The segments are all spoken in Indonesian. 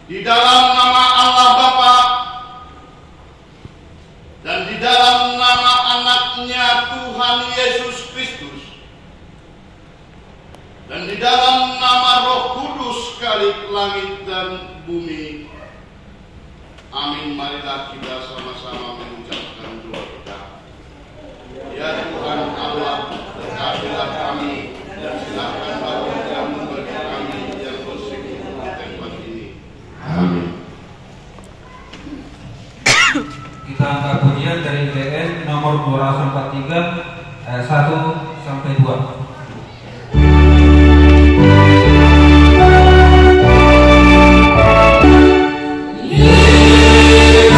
Di dalam nama Allah Bapa dan di dalam nama anaknya Tuhan Yesus Kristus dan di dalam nama Roh Kudus Khalik langit dan bumi. Amin. Marilah kita sama-sama mengucapkan doa kita. Ya Tuhan Allah, berkatilah kami dan silakan barokahmu bagi kami yang bersedia tempat ini. Amin. Kita angkat pujian dari DN nomor 243 ayat 1 sampai 2. Oh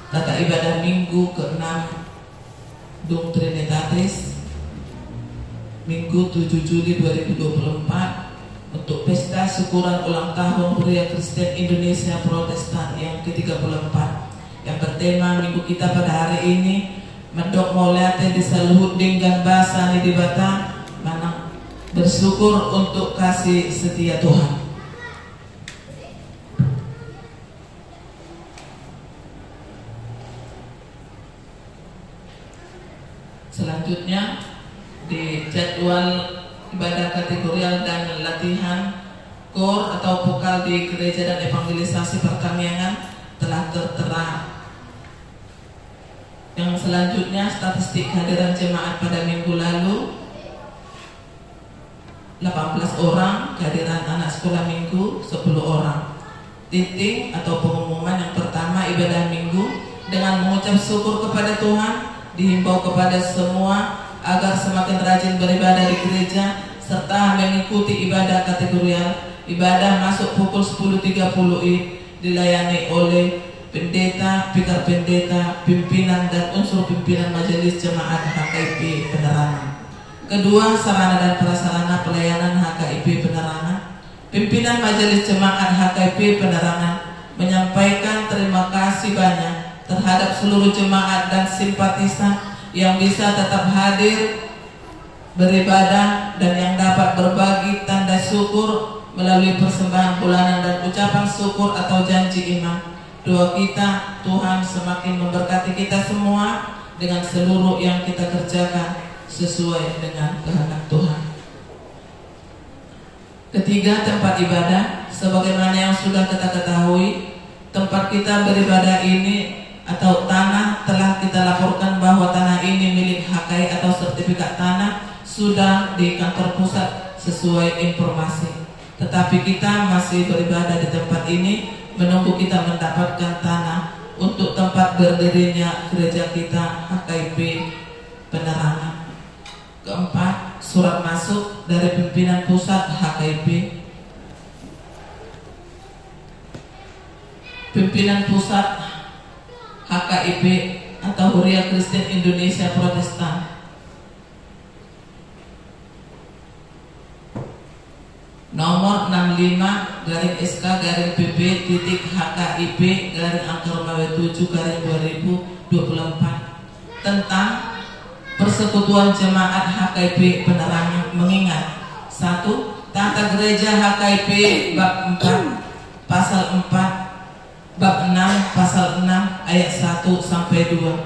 Tata ibadah minggu ke-6 Dum Trinitatis Minggu 7 Juli 2024 untuk pesta syukuran ulang tahun Gereja Kristen Indonesia Protestan yang ke-34 yang bertema minggu kita pada hari ini mendok mauliate di saluhut dengan bahasa ni dibata mana bersyukur untuk kasih setia Tuhan. Selanjutnya di jadwal ibadah kategorial dan latihan kor atau vokal di gereja dan evangelisasi Perkamiangan telah tertera. Yang selanjutnya statistik kehadiran jemaat pada minggu lalu 18 orang, kehadiran anak sekolah minggu 10 orang. Titik atau pengumuman yang pertama ibadah minggu dengan mengucap syukur kepada Tuhan dihimbau kepada semua agar semakin rajin beribadah di gereja serta mengikuti ibadah kategorial. Ibadah masuk pukul 10.30 dilayani oleh pendeta, pikar pendeta, pimpinan dan unsur pimpinan majelis jemaat HKIP Penerangan. Kedua, sarana dan prasarana pelayanan HKIP Penerangan. Pimpinan majelis jemaat HKIP Penerangan menyampaikan terima kasih banyak terhadap seluruh jemaat dan simpatisan yang bisa tetap hadir beribadah dan yang dapat berbagi tanda syukur melalui persembahan bulanan dan ucapan syukur atau janji iman. Doa kita, Tuhan semakin memberkati kita semua dengan seluruh yang kita kerjakan sesuai dengan kehendak Tuhan. Ketiga, tempat ibadah. Sebagaimana yang sudah kita ketahui, tempat kita beribadah ini atau tanah telah kita laporkan bahwa tanah ini milik HKI atau sertifikat tanah sudah di kantor pusat sesuai informasi. Tetapi kita masih beribadah di tempat ini menunggu kita mendapatkan tanah untuk tempat berdirinya gereja kita HKIP Penerangan. Keempat, surat masuk dari pimpinan pusat HKIP. pimpinan pusat HKIP atau Huria Kristen Indonesia Protestan. Nomor 65-PP.HKIP-7/2024 tentang Persekutuan Jemaat HKIP Penerangan mengingat 1. Tata Gereja HKIP bab 4 pasal 4, bab 6 pasal 6 ayat 1 sampai 2.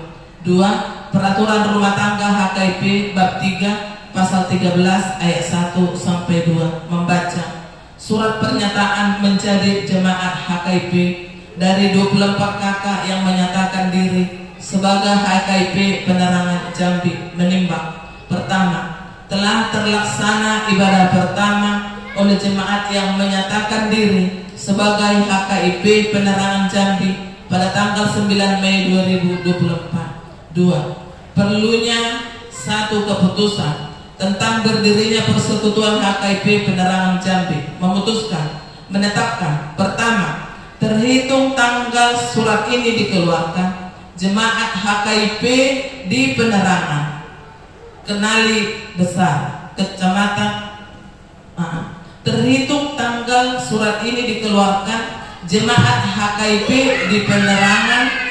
2. Peraturan Rumah Tangga HKIP bab 3 pasal 13 ayat 1 sampai 2 membaca surat pernyataan menjadi jemaat HKIP dari 24 kakak yang menyatakan diri sebagai HKIP Penerangan Jambi menimbang. Pertama, telah terlaksana ibadah pertama oleh jemaat yang menyatakan diri sebagai HKIP Penerangan Jambi pada tanggal 9 Mei 2024. 2. Perlunya satu keputusan tentang berdirinya Persekutuan HKIP Penerangan Jambi memutuskan menetapkan pertama, terhitung tanggal surat ini dikeluarkan, jemaat HKIP di Penerangan Kenali Besar Kecamatan terhitung tanggal surat ini dikeluarkan, jemaat HKIP di Penerangan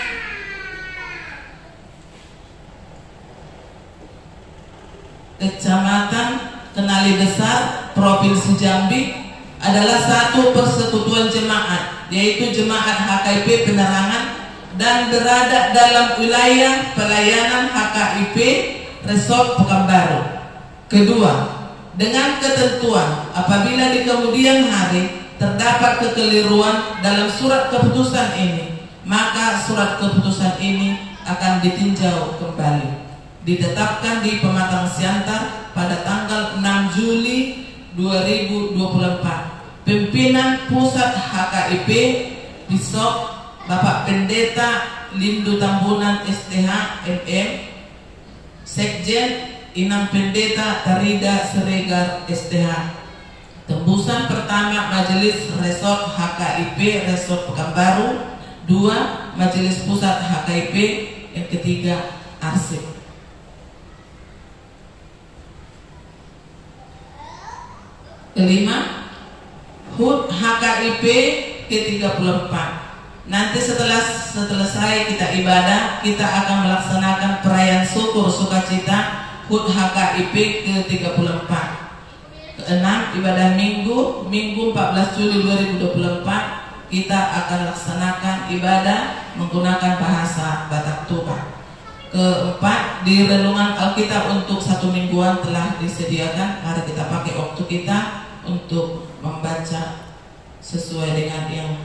Kecamatan Kenali Besar Provinsi Jambi adalah satu persekutuan jemaat, yaitu jemaat HKIP Penerangan dan berada dalam wilayah pelayanan HKIP Resort Pekanbaru. Kedua, dengan ketentuan apabila di kemudian hari terdapat kekeliruan dalam surat keputusan ini, maka surat keputusan ini akan ditinjau kembali. Ditetapkan di Pematang Siantar pada tanggal 6 Juli 2024. Pimpinan Pusat HKIP Bishop Bapak Pendeta Lindu Tambunan STH MM, Sekjen Inang Pendeta Tarida Siregar STH. Tembusan pertama Majelis Resort HKIP Resort Pekanbaru. 2. Majelis Pusat HKIP. Yang ketiga Arsip. Kelima, HUT HKIP ke-34. Nanti setelah selesai kita ibadah, kita akan melaksanakan perayaan syukur sukacita HUT HKIP ke-34. Keenam, ibadah Minggu 14 Juli 2024, kita akan laksanakan ibadah menggunakan bahasa Batak Toba. Keempat, di renungan Alkitab untuk 1 mingguan telah disediakan. Mari kita pakai waktu kita untuk membaca sesuai dengan yang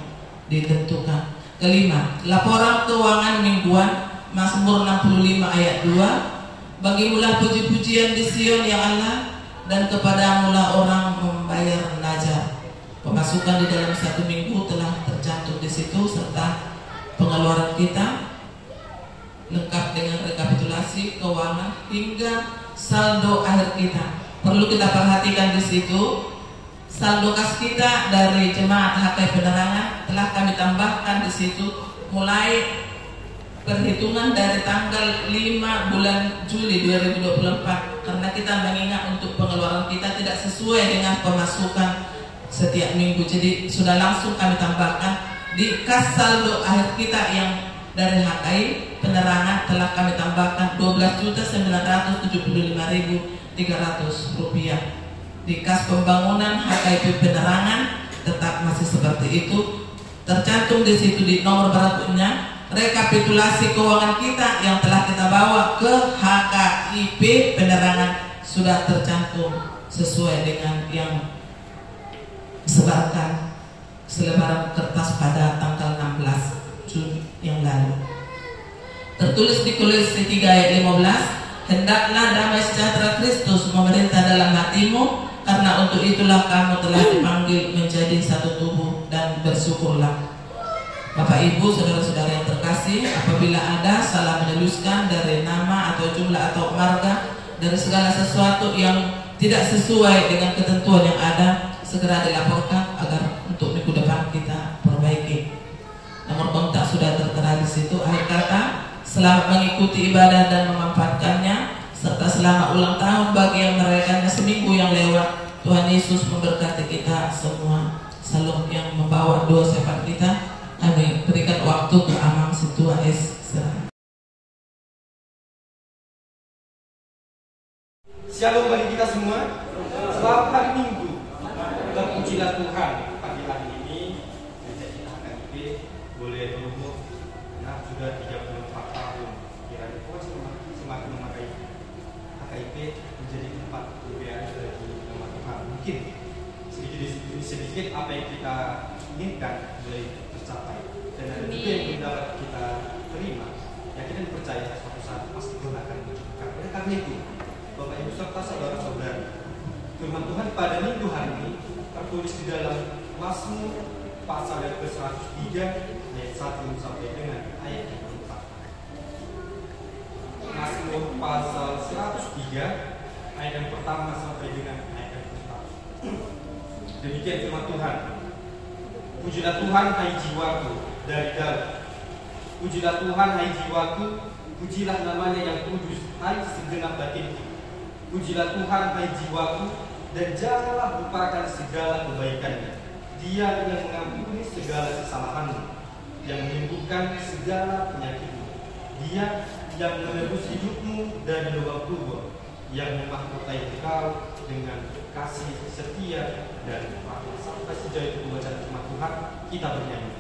ditentukan. Kelima, laporan keuangan mingguan Mazmur 65 ayat 2. Bagimulah puji-pujian di Sion ya Allah, dan kepadamulah orang membayar najar. Pemasukan di dalam 1 minggu telah tercantum di situ serta pengeluaran kita lengkap dengan rekapitulasi keuangan hingga saldo akhir kita. Perlu kita perhatikan di situ, saldo kas kita dari jemaat HKIP Penerangan telah kami tambahkan di situ mulai perhitungan dari tanggal 5 bulan Juli 2024, karena kita mengingat untuk pengeluaran kita tidak sesuai dengan pemasukan setiap minggu. Jadi sudah langsung kami tambahkan di kas saldo akhir kita yang dari HKI Penerangan telah kami tambahkan Rp12.975.300. Di kas pembangunan HKIP Penerangan tetap masih seperti itu. Tercantum di situ di nomor berikutnya rekapitulasi keuangan kita yang telah kita bawa ke HKIP Penerangan sudah tercantum sesuai dengan yang disebarkan selebaran kertas pada tanggal 16 Juni yang lalu. Tertulis di Kolose 3 ayat 15, hendaklah damai sejahtera Kristus memerintah dalam hatimu, karena untuk itulah kamu telah dipanggil menjadi satu tubuh, dan bersyukurlah. Bapak Ibu, saudara-saudara yang terkasih, apabila ada salah menuliskan dari nama atau jumlah atau marga, dari segala sesuatu yang tidak sesuai dengan ketentuan yang ada, segera dilaporkan agar untuk minggu depan kita perbaiki. Nomor situ akhir kata, selamat mengikuti ibadah dan memanfaatkannya, serta selamat ulang tahun bagi yang merayakannya seminggu yang lewat. Tuhan Yesus memberkati kita semua. Salam yang membawa doa syafaat kita. Amin. Berikan waktu ke Amang Situa S. Shalom bagi kita semua. Selamat hari Minggu. Terpujilah Tuhan. Pagi hari ini gereja kita HKIP boleh berumur sudah 34 tahun. Kiranya Tuhan semakin memakai HKIP menjadi tempat kemuliaan bagi nama Tuhan. Mungkin sedikit apa yang kita inginkan boleh tercapai, dan ada juga yang belum dapat kita terima. Yang kita percaya suatu saat pasti Tuhan akan menunjukkan. Oleh karena itu, Bapak Ibu serta saudara-saudari, firman Tuhan pada minggu hari ini tertulis di dalam Mazmur pasal yang ke-103 ayat 1 sampai dengan ayat yang ke-4. Mazmur pasal 103 ayat yang pertama sampai dengan ayat yang ke-4. Demikian firman Tuhan. Pujilah Tuhan hai jiwaku dari dalam. Pujilah Tuhan hai jiwaku, pujilah namanya yang kudus hai segenap batinku. Pujilah Tuhan hai jiwaku, dan janganlah lupakan segala kebaikannya. Dia yang mengampuni segala kesalahanmu, yang menyembuhkan segala penyakitmu. Dia yang menebus hidupmu dari lubang kubur, yang memahkotai engkau dengan kasih setia dan rahmat. Sampai sejauh itu bacaan firman Tuhan, kita bernyanyi.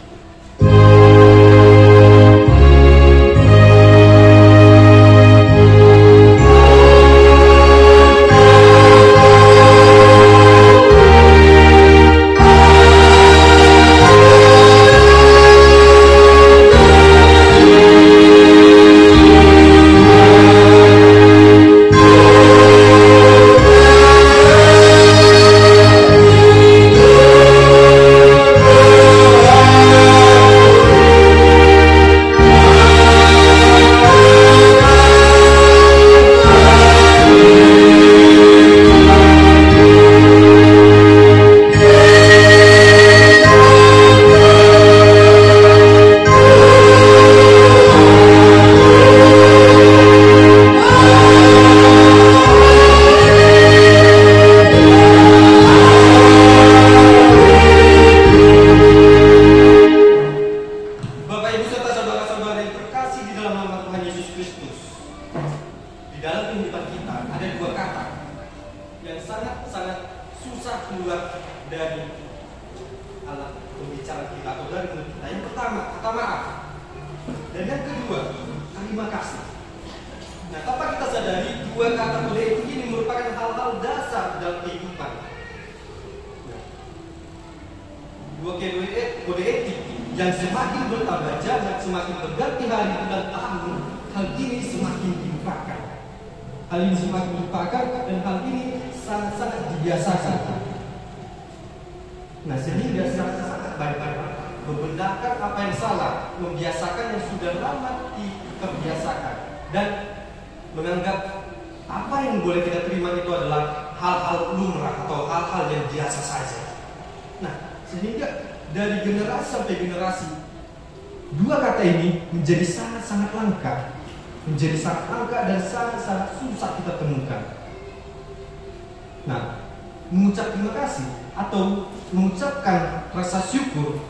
Mengucap terima kasih atau mengucapkan rasa syukur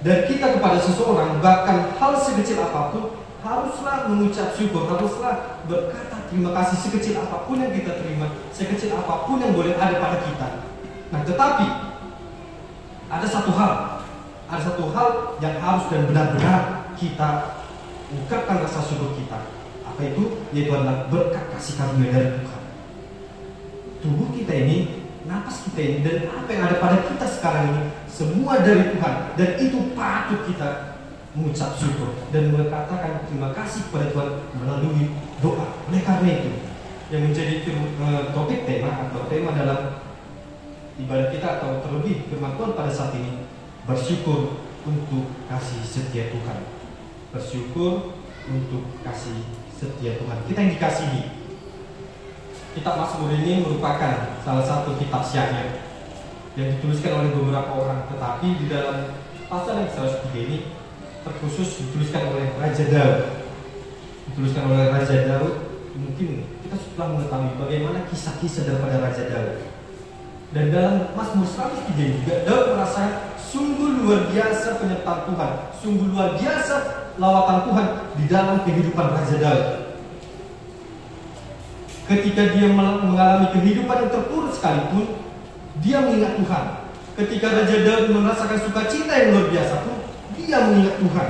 dari kita kepada seseorang, bahkan hal sekecil apapun, haruslah mengucap syukur, haruslah berkata terima kasih sekecil apapun yang kita terima, sekecil apapun yang boleh ada pada kita. Nah, tetapi ada satu hal yang harus dan benar-benar kita ungkapkan rasa syukur kita. Apa itu? Yaitu adalah berkat kasih karunia dari Tuhan. Tubuh kita ini, napas kita ini, dan apa yang ada pada kita sekarang ini, semua dari Tuhan, dan itu patut kita mengucap syukur dan mengatakan terima kasih kepada Tuhan melalui doa. Oleh karena itu, yang menjadi topik tema atau tema dalam ibadah kita atau terlebih firman Tuhan pada saat ini, bersyukur untuk kasih setia Tuhan. Bersyukur untuk kasih setia Tuhan. Kita yang dikasihi, kitab Mazmur ini merupakan salah satu kitab syair yang dituliskan oleh beberapa orang, tetapi di dalam pasal yang 103 ini terkhusus dituliskan oleh Raja Daud. Dituliskan oleh Raja Daud. Mungkin kita sudah mengetahui bagaimana kisah-kisah daripada Raja Daud. Dan dalam Mazmur 103 juga Daud merasa sungguh luar biasa penyertaan Tuhan, sungguh luar biasa lawatan Tuhan di dalam kehidupan Raja Daud. Ketika dia mengalami kehidupan yang terpuruk sekalipun, dia mengingat Tuhan. Ketika Raja Daud merasakan sukacita yang luar biasa pun, dia mengingat Tuhan.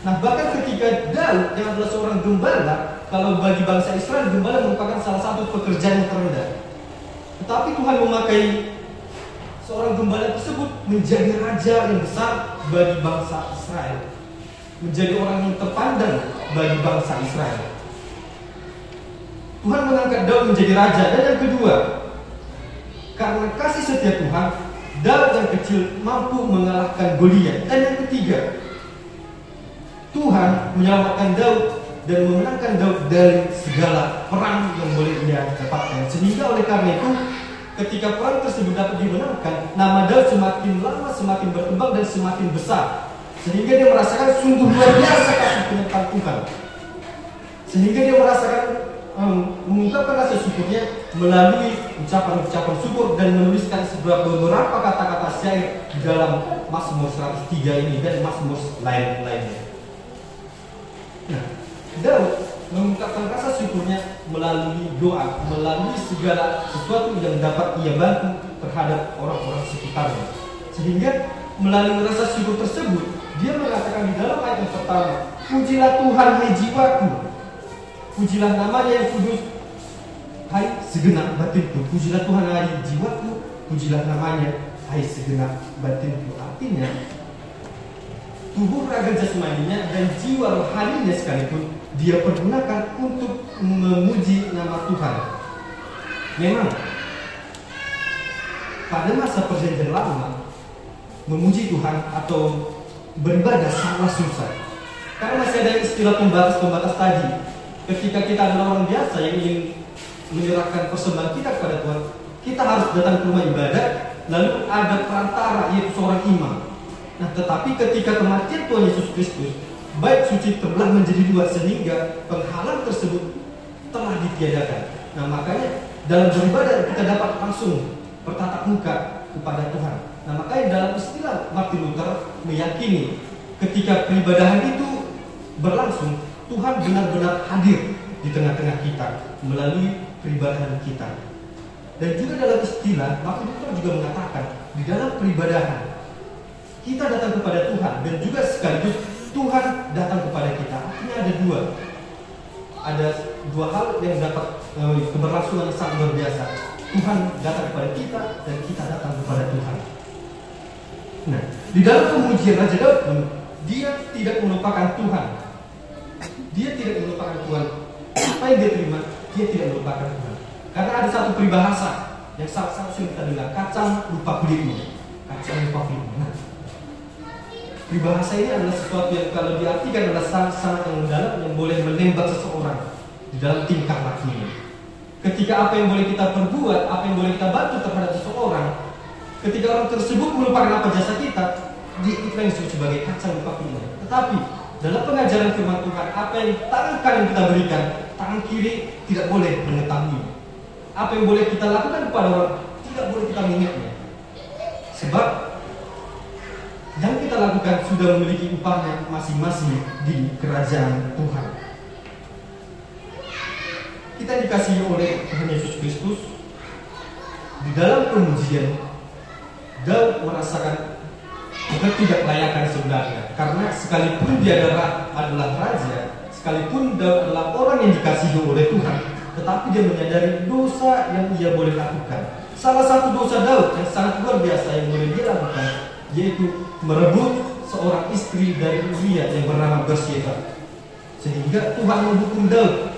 Nah, bahkan ketika Daud yang adalah seorang gembala, kalau bagi bangsa Israel gembala merupakan salah satu pekerjaan yang terendah. Tetapi Tuhan memakai seorang gembala tersebut menjadi raja yang besar bagi bangsa Israel, menjadi orang yang terpandang bagi bangsa Israel. Tuhan mengangkat Daud menjadi raja. Dan yang kedua, karena kasih setia Tuhan, Daud yang kecil mampu mengalahkan Goliat. Dan yang ketiga, Tuhan menyelamatkan Daud dan memenangkan Daud dari segala perang yang boleh dia dapatkan. Sehingga oleh karena itu, ketika perang tersebut dapat dimenangkan, nama Daud semakin lama semakin berkembang dan semakin besar. Sehingga dia merasakan sungguh luar biasa kasih penyertaan Tuhan. Sehingga dia merasakan mengungkapkan rasa syukurnya melalui ucapan-ucapan syukur dan menuliskan beberapa kata-kata syair di dalam Mazmur 103 ini dan Mazmur lain-lainnya. Nah, Daud mengungkapkan rasa syukurnya melalui doa, melalui segala sesuatu yang dapat ia bantu terhadap orang-orang sekitarnya. Sehingga melalui rasa syukur tersebut, dia mengatakan di dalam ayat yang pertama, pujilah Tuhan hai jiwaku, pujilah namanya yang kudus hai segenap batinku. Pujilah Tuhan hai jiwaku, pujilah namanya hai segenap batinku. Artinya tubuh raga jasmaninya dan jiwa rohaninya sekalipun dia pergunakan untuk memuji nama Tuhan. Memang pada masa perjanjian lama memuji Tuhan atau beribadah sangat susah, karena masih ada istilah pembatas-pembatas tadi. Ketika kita adalah orang biasa yang ingin menyerahkan persembahan kita kepada Tuhan, kita harus datang ke rumah ibadat, lalu ada perantara yaitu seorang imam. Nah, tetapi ketika kematian Tuhan Yesus Kristus, bait suci terbelah menjadi dua sehingga penghalang tersebut telah ditiadakan. Nah, makanya dalam beribadah kita dapat langsung bertatap muka kepada Tuhan. Nah, makanya dalam istilah Martin Luther meyakini ketika peribadahan itu berlangsung, Tuhan benar-benar hadir di tengah-tengah kita melalui peribadahan kita. Dan juga dalam istilah Martin Luther juga mengatakan di dalam peribadahan kita datang kepada Tuhan dan juga sekaligus Tuhan datang kepada kita. Artinya ada dua hal yang dapat keberlangsungan yang sangat luar biasa. Tuhan datang kepada kita dan kita datang kepada Tuhan. Nah, di dalam pemujian Raja Daud pun dia tidak melupakan Tuhan. Dia tidak melupakan Tuhan. Apa yang dia terima, dia tidak melupakan Tuhan. Karena ada satu peribahasa yang sangat sering kita dengar, kacang lupa kulitmu. Kacang lupa kulitmu. Nah, peribahasa ini adalah sesuatu yang kalau diartikan adalah sangat yang mendalam yang boleh menembak seseorang di dalam tingkah lakunya. Ketika apa yang boleh kita perbuat, apa yang boleh kita bantu terhadap seseorang, ketika orang tersebut melupakan apa jasa kita, kita yang disebut sebagai kacang lupa kulitnya. Tetapi dalam pengajaran firman Tuhan, apa yang tangan kanan kita berikan, tangan kiri tidak boleh mengetahui. Apa yang boleh kita lakukan kepada orang, tidak boleh kita mengingatnya. Sebab yang kita lakukan sudah memiliki upahnya masing-masing di kerajaan Tuhan. Kita dikasihi oleh Tuhan Yesus Kristus. Di dalam pemujian, Daud merasakan ketidaklayakan sebenarnya. Karena sekalipun dia adalah raja, sekalipun Daud adalah orang yang dikasihi oleh Tuhan, tetapi dia menyadari dosa yang ia boleh lakukan. Salah satu dosa Daud yang sangat luar biasa yang boleh dia lakukan, yaitu merebut seorang istri dari Uria yang bernama Bathsheba. Sehingga Tuhan menghukum Daud.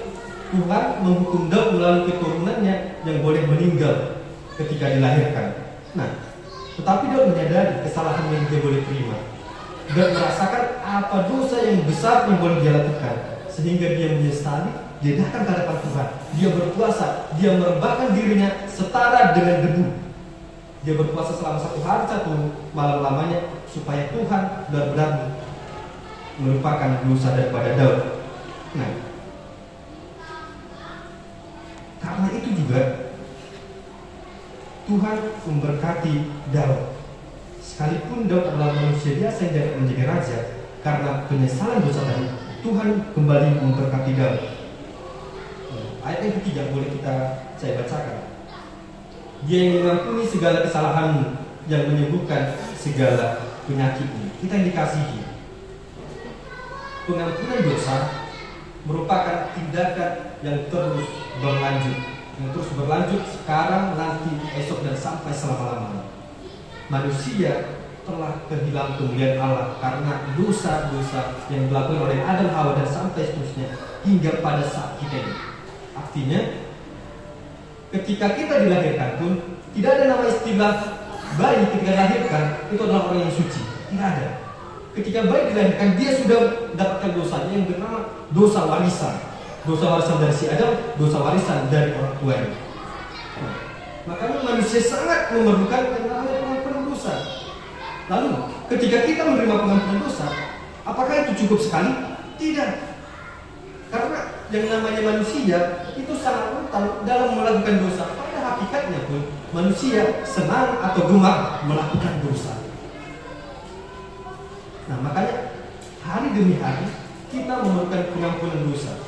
Tuhan menghukum Daud melalui keturunannya yang boleh meninggal ketika dilahirkan. Nah, tetapi Daud menyadari kesalahan yang dia boleh terima. Daud merasakan apa dosa yang besar yang boleh dia lakukan, sehingga dia menyesali. Dia datang ke hadapan Tuhan. Dia berpuasa. Dia merebahkan dirinya setara dengan debu. Dia berpuasa selama 1 hari 1 malam lamanya supaya Tuhan benar-benar merupakan dosa daripada Daud. Nah, karena itu juga Tuhan memberkati Daud. Sekalipun Daud adalah manusia biasa yang tidak menjadi raja, karena penyesalan dosa tadi, Tuhan kembali memberkati Daud. Ayat yang ketiga boleh saya bacakan. Dia yang mengampuni segala kesalahanmu, yang menyembuhkan segala penyakitmu. Kita yang dikasihi, pengampunan dosa merupakan tindakan yang terus berlanjut, sekarang, nanti, esok, dan sampai selama-lamanya. Manusia telah kehilangan kemuliaan Allah karena dosa-dosa yang dilakukan oleh Adam, Hawa, dan sampai seterusnya hingga pada saat kita ini. Artinya, ketika kita dilahirkan pun tidak ada nama istilah bayi ketika dilahirkan itu adalah orang yang suci. Tidak ada. Ketika bayi dilahirkan, dia sudah mendapatkan dosanya yang bernama dosa warisan. Dosa warisan dari si Adam, dosa warisan dari orang tuanya. Makanya manusia sangat memerlukan yang namanya pengampunan dosa. Lalu, ketika kita menerima pengampunan dosa, apakah itu cukup sekali? Tidak. Karena yang namanya manusia itu sangat rentan dalam melakukan dosa. Pada hakikatnya pun manusia senang atau gemar melakukan dosa. Nah, makanya hari demi hari kita memerlukan pengampunan dosa.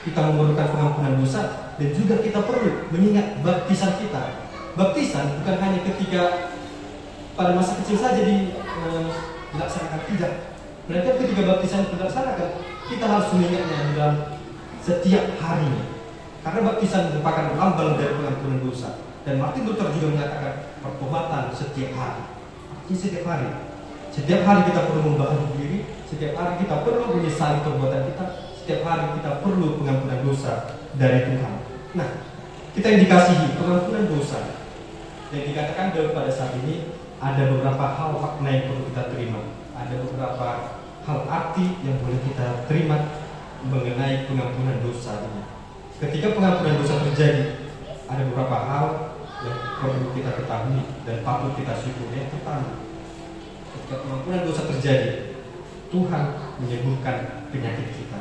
Kita memerlukan pengampunan dosa dan juga kita perlu mengingat baptisan kita. Baptisan bukan hanya ketika pada masa kecil saja dilaksanakan, tidak. Melainkan ketika baptisan dilaksanakan, kita harus mengingatnya dalam setiap harinya. Karena baptisan merupakan lambang dari pengampunan dosa. Dan Martin Luther juga mengatakan pertobatan setiap hari. Artinya setiap hari. Setiap hari kita perlu membaharui diri. Setiap hari kita perlu menyesali perbuatan kita. Setiap hari kita perlu pengampunan dosa dari Tuhan. Nah, kita yang dikasihi pengampunan dosa yang dikatakan Daud pada saat ini, ada beberapa hal makna yang perlu kita terima. Ada beberapa hal arti yang boleh kita terima mengenai pengampunan dosa ini. Ketika pengampunan dosa terjadi, ada beberapa hal yang perlu kita ketahui dan patut kita syukuri. Yang pertama, ketika pengampunan dosa terjadi, Tuhan menyembuhkan penyakit kita.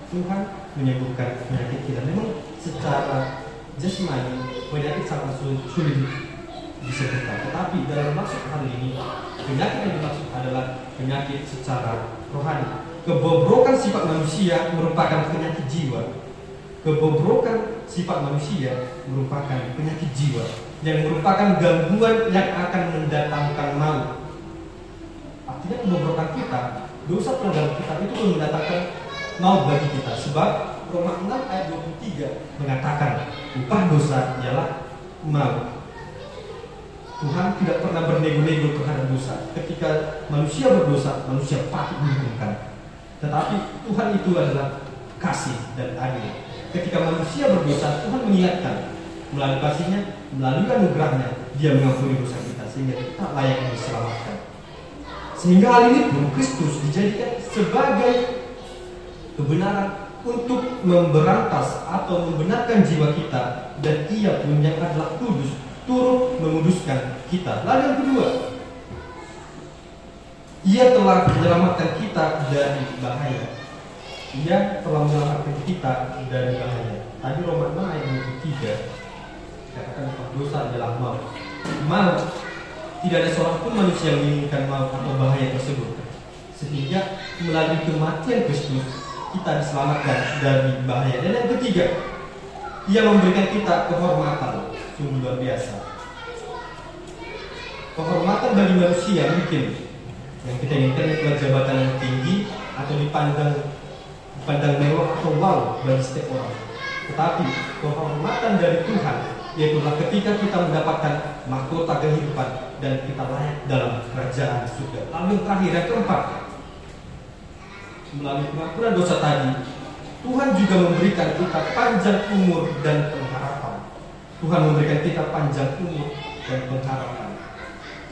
Tuhan menyembuhkan penyakit kita. Memang secara jasmani penyakit sangat sulit disembuhkan, tetapi dalam maksud hal ini penyakit yang dimaksud adalah penyakit secara rohani. Kebobrokan sifat manusia merupakan penyakit jiwa. Kebobrokan sifat manusia merupakan penyakit jiwa yang merupakan gangguan yang akan mendatangkan maut. Artinya kebobrokan kita, dosa pelanggaran kita itu mendatangkan maut bagi kita. Sebab Roma 6 ayat 23 mengatakan upah dosa ialah maut. Tuhan tidak pernah bernego-nego terhadap dosa. Ketika manusia berdosa, manusia patut dihukumkan. Tetapi Tuhan itu adalah kasih dan adil. Ketika manusia berdosa, Tuhan mengingatkan melalui kasihnya, melalui anugerahnya, Dia mengampuni dosa kita sehingga kita layak diselamatkan. Sehingga hal ini pun Kristus dijadikan sebagai kebenaran untuk memberantas atau membenarkan jiwa kita, dan Ia pun yang adalah kudus turut menguduskan kita. Lalu yang kedua, Ia telah menyelamatkan kita dari bahaya. Ia telah menyelamatkan kita dari bahaya. Tadi Roma 6 ayat 23 katakan dosa adalah maut. Maut, tidak ada seorang pun manusia yang menginginkan maut atau bahaya tersebut. Sehingga melalui kematian Kristus kita diselamatkan dari bahaya. Dan yang ketiga, Ia memberikan kita kehormatan. Sungguh luar biasa. Kehormatan bagi manusia mungkin yang kita inginkan adalah jabatan yang tinggi atau dipandang mewah atau wow bagi setiap orang. Tetapi kehormatan dari Tuhan yaitulah ketika kita mendapatkan mahkota kehidupan dan kita layak dalam kerajaan surga. Lalu yang terakhir, yang keempat, melalui pengampunan dosa tadi, Tuhan juga memberikan kita panjang umur dan pengharapan. Tuhan memberikan kita panjang umur dan pengharapan.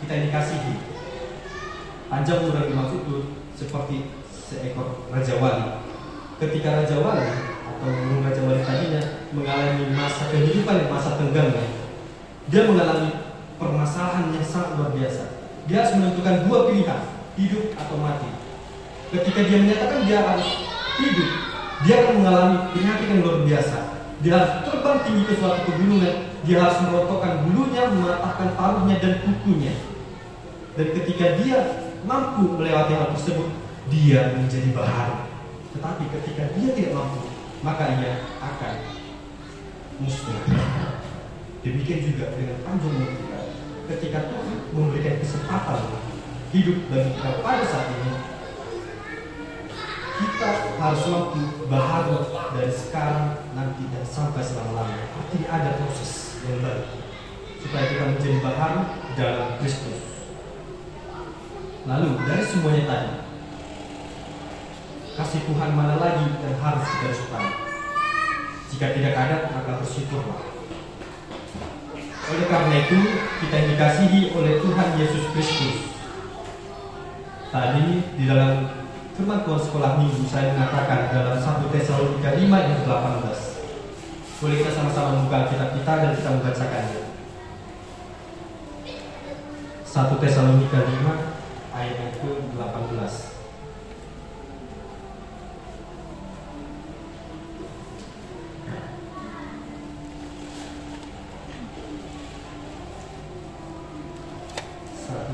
Kita yang dikasihi, panjang umur yang dimaksud itu seperti seekor Raja Wali. Ketika Raja Wali atau Raja Wali tadinya mengalami masa kehidupan, masa tenggangnya, dia mengalami permasalahan yang sangat luar biasa. Dia harus menentukan dua pilihan, hidup atau mati. Ketika dia menyatakan dia harus hidup, dia akan mengalami penyakit yang luar biasa. Dia harus terbang tinggi ke suatu pegunungan, dia harus merontokkan bulunya, mematahkan paruhnya dan kukunya. Dan ketika dia mampu melewati hal tersebut, dia menjadi baharu. Tetapi ketika dia tidak mampu, maka ia akan musnah. Demikian juga dengan panjang umur kita. Ketika Tuhan memberikan kesempatan hidup bagi kita pada saat ini, kita harus mampu baharu dari sekarang, nanti, dan sampai selama-lamanya. Artinya ada proses yang baik supaya kita menjadi baharu dalam Kristus. Lalu dari semuanya tadi, kasih Tuhan mana lagi yang harus kita sukai? Jika tidak ada, maka bersyukurlah. Oleh karena itu, kita yang dikasihi oleh Tuhan Yesus Kristus. Tadi di dalam firman Tuhan sekolah minggu saya mengatakan dalam 1 Tesalonika 5 ayat 18. Boleh kita sama-sama membuka kitab kita dan kita membacakannya. 1 Tesalonika 5 ayat ke-18.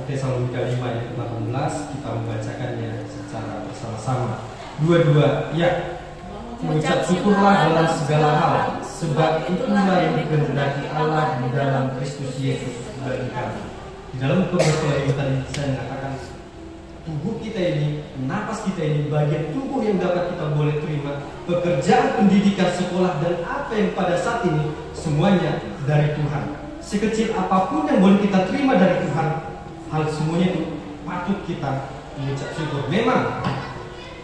Tesalonika 5 ayat ke-18, kita membacakannya secara bersama-sama. Dua-dua, ya. Mengucap syukurlah dalam segala hal, sebab itulah yang dikehendaki Allah di dalam Kristus Yesus bagi kami. Di dalam perbuatan yang tadi saya mengatakan, tubuh kita ini, napas kita ini, bagian tubuh yang dapat kita boleh terima, pekerjaan, pendidikan, sekolah, dan apa yang pada saat ini semuanya dari Tuhan. Sekecil apapun yang boleh kita terima dari Tuhan, hal semuanya itu patut kita mengucap syukur. Memang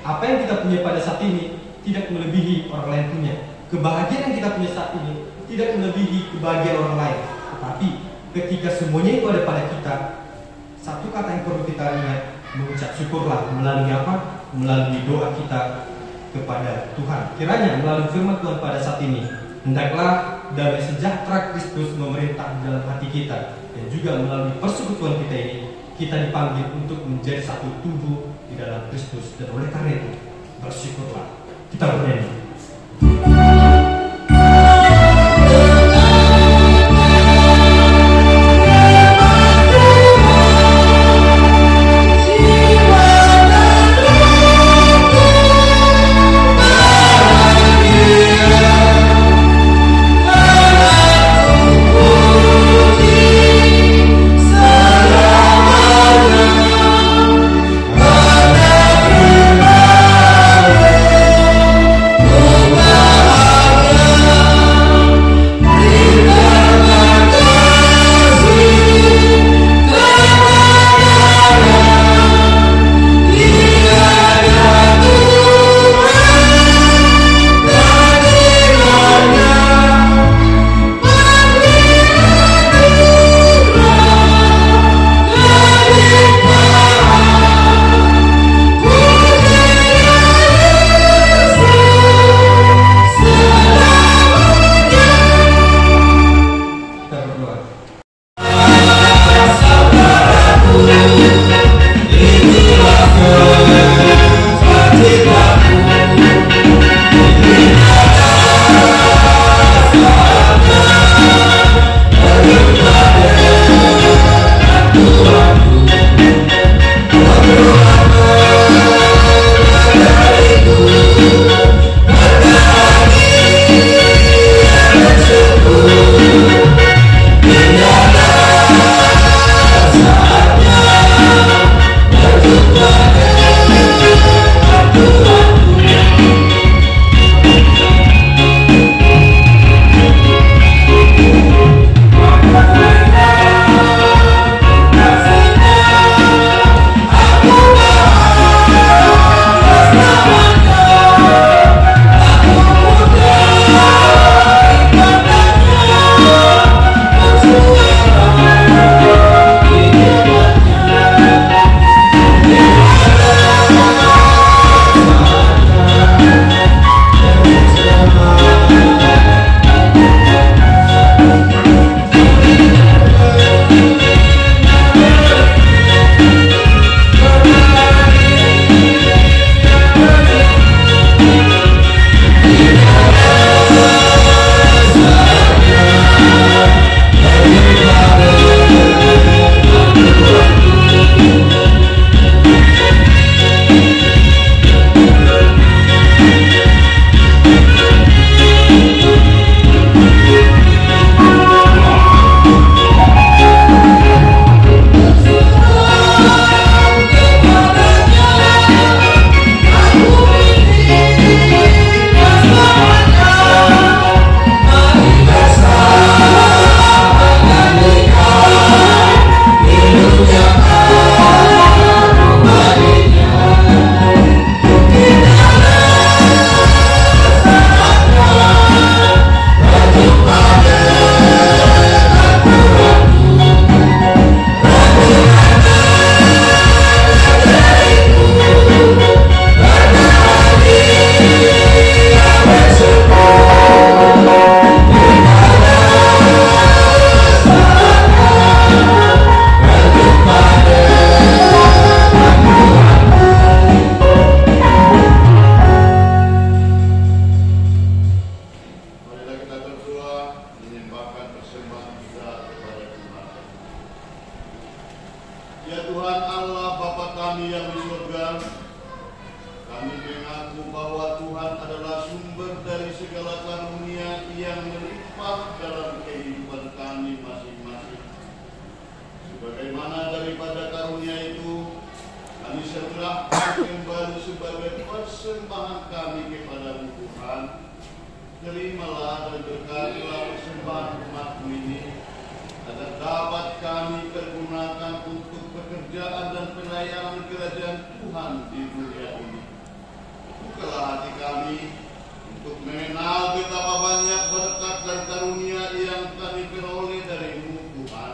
apa yang kita punya pada saat ini tidak melebihi orang lain punya. Kebahagiaan yang kita punya saat ini tidak melebihi kebahagiaan orang lain. Tetapi ketika semuanya itu ada pada kita, satu kata yang perlu kita ingat, mengucap syukurlah. Melalui apa? Melalui doa kita kepada Tuhan. Kiranya melalui firman Tuhan pada saat ini, hendaklah damai sejahtera Kristus memerintah di dalam hati kita. Dan juga melalui persekutuan kita ini, kita dipanggil untuk menjadi satu tubuh di dalam Kristus. Dan oleh karena itu, bersyukurlah. Kita bernyanyi. surga, kami mengaku bahwa Tuhan adalah sumber dari segala karunia yang melimpah dalam kehidupan kami masing-masing. Sebagaimana daripada karunia itu, kami serahkan kembali sebagai persembahan kami kepadamu Tuhan. Terimalah dan berkatilah persembahan umat-Mu ini, agar dapat kami pergunakan untuk pekerjaan dan pelayanan kerajaan Tuhan di dunia ini. Bukalah hati kami untuk mengenal betapa banyak berkat dan karunia yang kami peroleh dari-Mu Tuhan,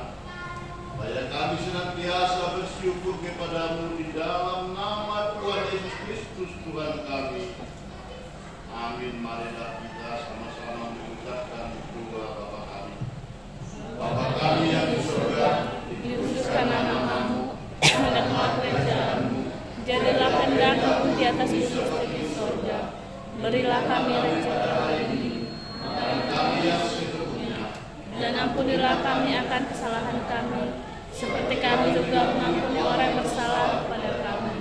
supaya kami senantiasa bersyukur kepadamu di dalam nama Tuhan Yesus Kristus Tuhan kami. Amin. Marilah kita sama-sama mengucapkan doa Bapa kami. Bapa kami yang di surga, dikuduskan nama-Mu, datanglah kerajaan-Mu, jadilah kehendak-Mu di atas bumi seperti di surga. Berilah kami rezeki hari ini, dan kami yang secukupnya, dan ampunilah kami akan kesalahan kami, seperti kami juga mengampuni orang yang bersalah kepada kami.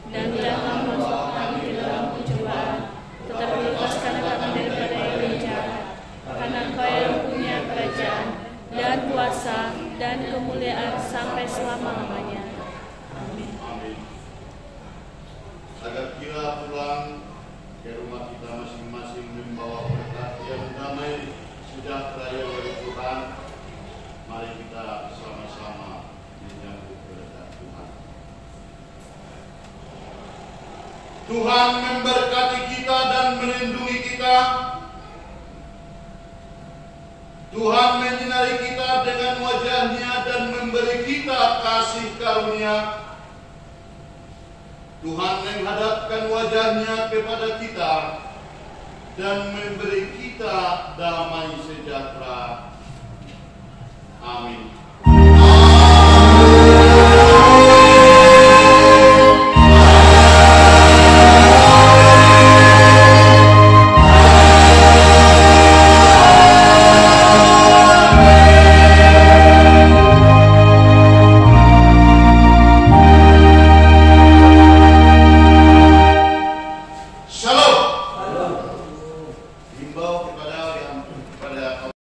Dan janganlah masuk kami ke dalam pencobaan, tetapi lepaskan kami daripada yang jahat. Karena Engkau yang punya kerajaan dan kuasa dan kemuliaan sampai selama-lamanya. Amin. amin. Agar kita pulang ke rumah kita masing-masing membawa berkat yang damai sejahtera dari Tuhan, mari kita sama-sama menyambut berkat Tuhan. Tuhan memberkati kita dan melindungi kita. Tuhan menyinari kita dengan wajah-Nya dan memberi kita kasih karunia. Tuhan menghadapkan wajah-Nya kepada kita dan memberi kita damai sejahtera. Amin.